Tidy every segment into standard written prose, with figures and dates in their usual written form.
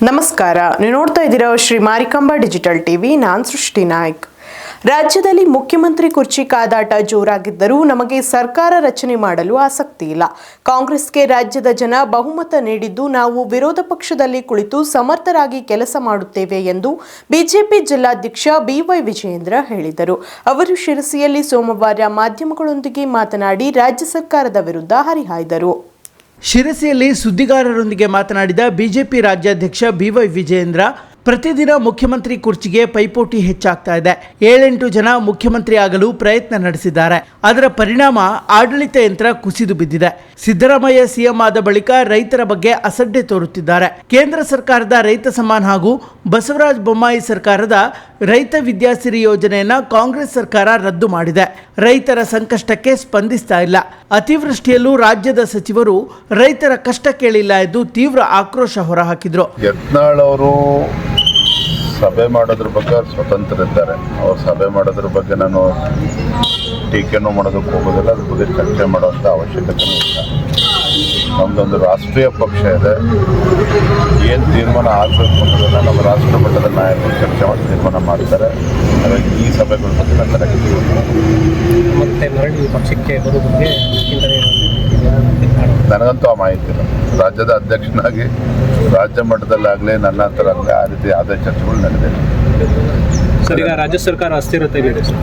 ನಮಸ್ಕಾರ, ನೀವು ನೋಡ್ತಾ ಇದ್ದೀರಾ ಶ್ರೀ ಮಾರಿಕಾಂಬಾ ಡಿಜಿಟಲ್ ಟಿವಿ. ನಾನು ಸೃಷ್ಟಿ ನಾಯ್ಕ್. ರಾಜ್ಯದಲ್ಲಿ ಮುಖ್ಯಮಂತ್ರಿ ಕುರ್ಚಿ ಕಾದಾಟ ಜೋರಾಗಿದ್ದರೂ ನಮಗೆ ಸರ್ಕಾರ ರಚನೆ ಮಾಡಲು ಆಸಕ್ತಿ ಇಲ್ಲ. ಕಾಂಗ್ರೆಸ್ಗೆ ರಾಜ್ಯದ ಜನ ಬಹುಮತ ನೀಡಿದ್ದು ನಾವು ವಿರೋಧ ಪಕ್ಷದಲ್ಲಿ ಕುಳಿತು ಸಮರ್ಥರಾಗಿ ಕೆಲಸ ಮಾಡುತ್ತೇವೆ ಎಂದು ಬಿಜೆಪಿ ಜಿಲ್ಲಾಧ್ಯಕ್ಷ ಬಿವೈ ವಿಜಯೇಂದ್ರ ಹೇಳಿದರು. ಅವರು ಶಿರಸಿಯಲ್ಲಿ ಸೋಮವಾರ ಮಾಧ್ಯಮಗಳೊಂದಿಗೆ ಮಾತನಾಡಿ ರಾಜ್ಯ ಸರ್ಕಾರದ ವಿರುದ್ಧ ಹರಿಹಾಯ್ದರು. ಶಿರಸಿಯಲ್ಲಿ ಸುದ್ದಿಗಾರರೊಂದಿಗೆ ಮಾತನಾಡಿದ ಬಿಜೆಪಿ ರಾಜ್ಯಾಧ್ಯಕ್ಷ ಬಿವೈ ವಿಜಯೇಂದ್ರ, ಪ್ರತಿದಿನ ಮುಖ್ಯಮಂತ್ರಿ ಕುರ್ಚಿಗೆ ಪೈಪೋಟಿ ಹೆಚ್ಚಾಗ್ತಾ ಇದೆ. 7-8 ಜನ ಮುಖ್ಯಮಂತ್ರಿ ಆಗಲು ಪ್ರಯತ್ನ ನಡೆಸಿದ್ದಾರೆ. ಅದರ ಪರಿಣಾಮ ಆಡಳಿತ ಯಂತ್ರ ಕುಸಿದು ಬಿದ್ದಿದೆ. ಸಿದ್ದರಾಮಯ್ಯ ಸಿಎಂ ಆದ ಬಳಿಕ ರೈತರ ಬಗ್ಗೆ ಅಸಡ್ಡೆ ತೋರುತ್ತಿದ್ದಾರೆ. ಕೇಂದ್ರ ಸರ್ಕಾರದ ರೈತ ಸಮ್ಮಾನ್ ಹಾಗೂ ಬಸವರಾಜ ಬೊಮ್ಮಾಯಿ ಸರ್ಕಾರದ ರೈತ ವಿದ್ಯಾಸಿರಿ ಯೋಜನೆಯನ್ನ ಕಾಂಗ್ರೆಸ್ ಸರ್ಕಾರ ರದ್ದು ಮಾಡಿದೆ. ರೈತರ ಸಂಕಷ್ಟಕ್ಕೆ ಸ್ಪಂದಿಸ್ತಾ ಇಲ್ಲ. ಅತಿವೃಷ್ಟಿಯಲ್ಲೂ ರಾಜ್ಯದ ಸಚಿವರು ರೈತರ ಕಷ್ಟ ಕೇಳಿಲ್ಲ ಎಂದು ತೀವ್ರ ಆಕ್ರೋಶ ಹೊರಹಾಕಿದ್ರು. ಯತ್ನಾಳ್ ಅವರು ಸಭೆ ಮಾಡೋದ್ರ ಬಗ್ಗೆ ಅವ್ರು ಸ್ವತಂತ್ರ ಇದ್ದಾರೆ. ಅವ್ರು ಸಭೆ ಮಾಡೋದ್ರ ಬಗ್ಗೆ ನಾನು ಟೀಕೆನೂ ಮಾಡೋದಕ್ಕೆ ಹೋಗೋದಿಲ್ಲ. ಅದ್ರ ಬಗ್ಗೆ ಚರ್ಚೆ ಮಾಡೋಂಥ ಅವಶ್ಯಕತೆ ಇಲ್ಲ. ನಮ್ಮದೊಂದು ರಾಷ್ಟ್ರೀಯ ಪಕ್ಷ ಇದೆ. ಏನು ತೀರ್ಮಾನ ಆಗಬೇಕು ಅನ್ನೋದನ್ನು ನಮ್ಮ ರಾಷ್ಟ್ರ ಮಟ್ಟದ ನಾಯಕರು ಚರ್ಚೆ ಮಾಡಿ ತೀರ್ಮಾನ ಮಾಡ್ತಾರೆ. ಹಾಗಾಗಿ ಈ ಸಭೆಗಳ ಬಗ್ಗೆ ನಾನು ಪಕ್ಷಕ್ಕೆ ಬರೋದಕ್ಕೆ ನನಗಂತೂ ಆ ಮಾಹಿತಿ ಇಲ್ಲ. ರಾಜ್ಯದ ಅಧ್ಯಕ್ಷನಾಗಿ ರಾಜ್ಯ ಮಟ್ಟದಲ್ಲಾಗಲಿ ನನ್ನ ಹತ್ರ ಆಗಲಿ ಆ ರೀತಿ ಯಾವುದೇ ಚರ್ಚೆಗಳು ನಡೆದಿಲ್ಲ. ಸರ್, ಈಗ ರಾಜ್ಯ ಸರ್ಕಾರ ಅಸ್ಥಿರತೆ ಇದೆ ಸರ್.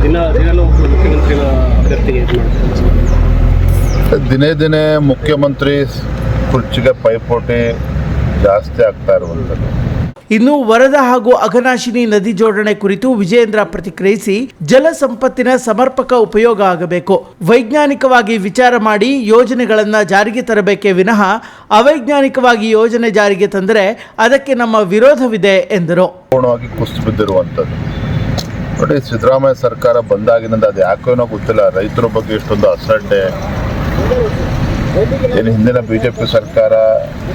ದಿನಲೂ ಮುಖ್ಯಮಂತ್ರಿ ಅಭ್ಯರ್ಥಿಗೆ ದಿನೇ ದಿನೇ ಮುಖ್ಯಮಂತ್ರಿ ಕುರ್ಚಿಗೆ ಪೈಪೋಟಿ ಜಾಸ್ತಿ ಆಗ್ತಾ ಇರುವಂಥದ್ದು. ಇನ್ನು ವರದಾ ಹಾಗೂ ಅಘನಾಶಿನಿ ನದಿ ಜೋಡಣೆ ಕುರಿತು ವಿಜಯೇಂದ್ರ ಪ್ರತಿಕ್ರಿಯಿಸಿ, ಜಲ ಸಂಪತ್ತಿನ ಸಮರ್ಪಕ ಉಪಯೋಗ ಆಗಬೇಕು. ವೈಜ್ಞಾನಿಕವಾಗಿ ವಿಚಾರ ಮಾಡಿ ಯೋಜನೆಗಳನ್ನು ಜಾರಿಗೆ ತರಬೇಕೇ ವಿನಃ ಅವೈಜ್ಞಾನಿಕವಾಗಿ ಯೋಜನೆ ಜಾರಿಗೆ ತಂದರೆ ಅದಕ್ಕೆ ನಮ್ಮ ವಿರೋಧವಿದೆ ಎಂದರು. ಪೂರ್ಣವಾಗಿ ಕುಸಿದು ಬಿದ್ದಿರುವಂಥದ್ದು ನೋಡಿ. ಸಿದ್ದರಾಮಯ್ಯ ಸರ್ಕಾರ ಬಂದಾಗಿನಿಂದ ಅದು ಯಾಕೇನೋ ಗೊತ್ತಿಲ್ಲ, ರೈತರ ಬಗ್ಗೆ ಇಷ್ಟೊಂದು ಅಸಡ್ಡೆ. ಏನು ಹಿಂದಿನ ಬಿಜೆಪಿ ಸರ್ಕಾರ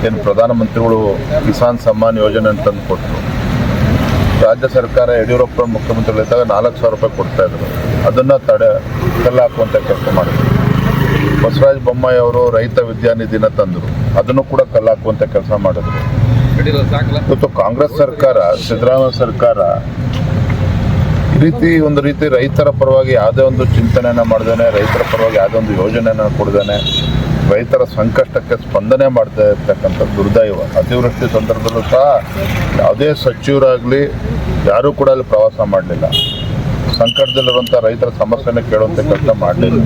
ಏನು ಪ್ರಧಾನಮಂತ್ರಿಗಳು ಕಿಸಾನ್ ಸಮ್ಮಾನ್ ಯೋಜನೆ ಅಂತಂದು ಕೊಟ್ಟರು. ರಾಜ್ಯ ಸರ್ಕಾರ ಯಡಿಯೂರಪ್ಪ ಮುಖ್ಯಮಂತ್ರಿಗಳಿದ್ದಾಗ 4,000 ರೂಪಾಯಿ ಕೊಡ್ತಾಯಿದ್ರು. ಅದನ್ನು ಕಲ್ಲಾಕುವಂಥ ಕೆಲಸ ಮಾಡಿದ್ರು. ಬಸವರಾಜ ಬೊಮ್ಮಾಯಿ ಅವರು ರೈತ ವಿದ್ಯಾನಿಧಿನ ತಂದರು. ಅದನ್ನು ಕೂಡ ಕಲ್ಲಾಕುವಂಥ ಕೆಲಸ ಮಾಡಿದ್ರು. ಇವತ್ತು ಕಾಂಗ್ರೆಸ್ ಸರ್ಕಾರ, ಸಿದ್ದರಾಮಯ್ಯ ಸರ್ಕಾರ ಒಂದು ರೀತಿ ರೈತರ ಪರವಾಗಿ ಯಾವುದೇ ಒಂದು ಚಿಂತನೆಯನ್ನು ಮಾಡ್ದೇನೆ, ರೈತರ ಪರವಾಗಿ ಯಾವುದೇ ಒಂದು ಯೋಜನೆಯನ್ನು ಕೊಡ್ದೇನೆ, ರೈತರ ಸಂಕಷ್ಟಕ್ಕೆ ಸ್ಪಂದನೆ ಮಾಡ್ತಾ ಇರ್ತಕ್ಕಂಥ ದುರ್ದೈವ. ಅತಿವೃಷ್ಟಿ ಸಂದರ್ಭದಲ್ಲೂ ಸಹ ಯಾವುದೇ ಸಚಿವರಾಗಲಿ ಯಾರೂ ಕೂಡ ಅಲ್ಲಿ ಪ್ರವಾಸ ಮಾಡಲಿಲ್ಲ. ಸಂಕಟದಲ್ಲಿರುವಂಥ ರೈತರ ಸಮಸ್ಯೆಯನ್ನು ಕೇಳುವಂಥ ಕೆಲಸ ಮಾಡಲಿಲ್ಲ.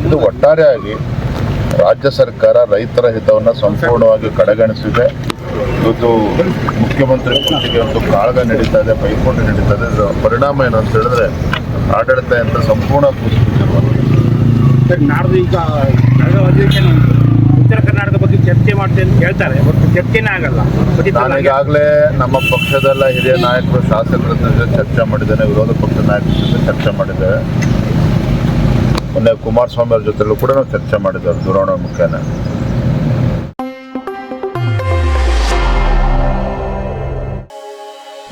ಇದು ಒಟ್ಟಾರೆಯಾಗಿ ರಾಜ್ಯ ಸರ್ಕಾರ ರೈತರ ಹಿತವನ್ನು ಸಂಪೂರ್ಣವಾಗಿ ಕಡೆಗಣಿಸಿದೆ. ಇವತ್ತು ಮುಖ್ಯಮಂತ್ರಿ ಕುರ್ಚಿಗೆ ಒಂದು ಕಾಳಗ ನಡೀತಾ ಇದೆ, ಪೈಪೋಟಿ ನಡೀತಾ ಇದೆ. ಇದರ ಪರಿಣಾಮ ಏನು ಅಂತ ಹೇಳಿದ್ರೆ ಆಡಳಿತ ಯಂತ್ರ ಸಂಪೂರ್ಣ ಕುಸಿದಿರುವಂಥದ್ದು. ನಾಡ್ದು ಈಗ ಉತ್ತರ ಕರ್ನಾಟಕದ ಬಗ್ಗೆ ಚರ್ಚೆ ಮಾಡ್ತೇವೆ ಅಂತ ಹೇಳ್ತಾರೆ, ಬಟ್ ಚರ್ಚೆನೇ ಆಗಲ್ಲ. ನಾನು ಈಗಾಗಲೇ ನಮ್ಮ ಪಕ್ಷದಲ್ಲ ಹಿರಿಯ ನಾಯಕರು, ಶಾಸಕರ ಜೊತೆ ಚರ್ಚೆ ಮಾಡಿದ್ದೇನೆ, ವಿರೋಧ ಪಕ್ಷದ ನಾಯಕರ ಜೊತೆ ಚರ್ಚೆ ಮಾಡಿದ್ದೇವೆ. ಮೊನ್ನೆ ಕುಮಾರಸ್ವಾಮಿ ಅವ್ರ ಜೊತೆಲೂ ಕೂಡ ನಾವು ಚರ್ಚೆ ಮಾಡಿದ್ದೇವೆ ದೂರವಾಣಿ ಮುಖೇನ.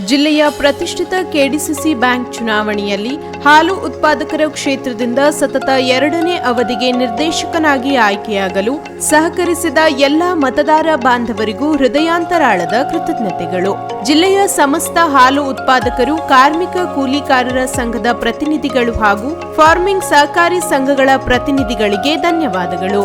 ಜಿಲ್ಲೆಯ ಪ್ರತಿಷ್ಠಿತ ಕೆಡಿಸಿಸಿ ಬ್ಯಾಂಕ್ ಚುನಾವಣೆಯಲ್ಲಿ ಹಾಲು ಉತ್ಪಾದಕರ ಕ್ಷೇತ್ರದಿಂದ ಸತತ 2ನೇ ಅವಧಿಗೆ ನಿರ್ದೇಶಕನಾಗಿ ಆಯ್ಕೆಯಾಗಲು ಸಹಕರಿಸಿದ ಎಲ್ಲ ಮತದಾರ ಬಾಂಧವರಿಗೂ ಹೃದಯಾಂತರಾಳದ ಕೃತಜ್ಞತೆಗಳು. ಜಿಲ್ಲೆಯ ಸಮಸ್ತ ಹಾಲು ಉತ್ಪಾದಕರು, ಕಾರ್ಮಿಕ ಕೂಲಿಕಾರರ ಸಂಘದ ಪ್ರತಿನಿಧಿಗಳು ಹಾಗೂ ಫಾರ್ಮಿಂಗ್ ಸಹಕಾರಿ ಸಂಘಗಳ ಪ್ರತಿನಿಧಿಗಳಿಗೆ ಧನ್ಯವಾದಗಳು.